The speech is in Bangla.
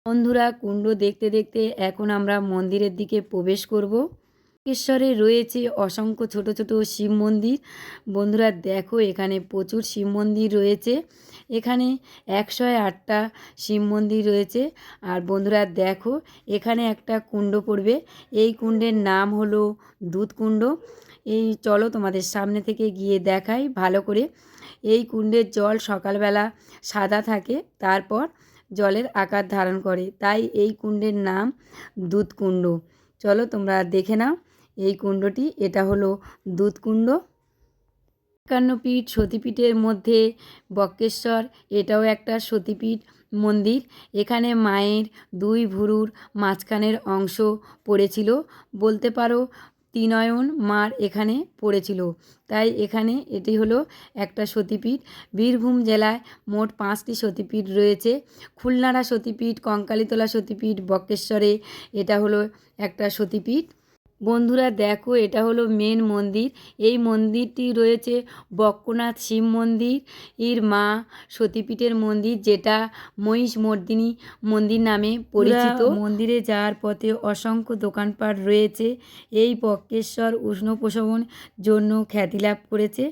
বন্ধুরা, কুণ্ড দেখতে দেখতে এখন আমরা মন্দিরের দিকে প্রবেশ করব। বক্রেশ্বরে রয়েছে অসংখ্য ছোট ছোট শিব মন্দির। বন্ধুরা দেখো, এখানে প্রচুর শিব মন্দির রয়েছে। এখানে 108টা শিব মন্দির রয়েছে। আর বন্ধুরা দেখো, এখানে একটা কুণ্ড পড়বে। এই কুণ্ডের নাম হলো দুধকুণ্ড। এই চলো তোমাদের সামনে থেকে গিয়ে দেখাই ভালো করে। এই কুণ্ডের জল সকালবেলা সাদা থাকে, তারপর জলের আকার ধারণ করে, তাই এই কুণ্ডের নাম দুধকুণ্ড। চলো তোমরা দেখে নাও এই কুণ্ডটি। এটা হলো দুধকুণ্ড। 51 পীঠ সতীপীঠের মধ্যে বক্রেশ্বর এটাও একটা সতীপীঠ মন্দির। এখানে মায়ের দুই ভুরুর মাঝখানের অংশ পড়েছিল, বলতে পারো ত্রিনয়ন মার এখানে পড়েছিল, তাই এখানে এটি হলো একটা সতীপীঠ। বীরভূম জেলায় মোট 5টি সতীপীঠ রয়েছে। খুলনাড়া সতীপীঠ, কঙ্কালীতলা সতীপীঠ, বক্রেশ্বরে এটা হলো একটা সতীপীঠ। বন্ধুরা দেখো, এটা হলো মেন মন্দির। এই মন্দিরটি রয়েছে বক্রনাথ শিব মন্দির, মা সতীপীঠের মন্দির, যেটা মহিষমর্দিনী মন্দির নামে পরিচিত। মন্দিরে যাওয়ার পথে অসংখ্য দোকানপাট রয়েছে। এই বক্রেশ্বর উষ্ণ প্রসবন জন্য খ্যাতি লাভ করেছে।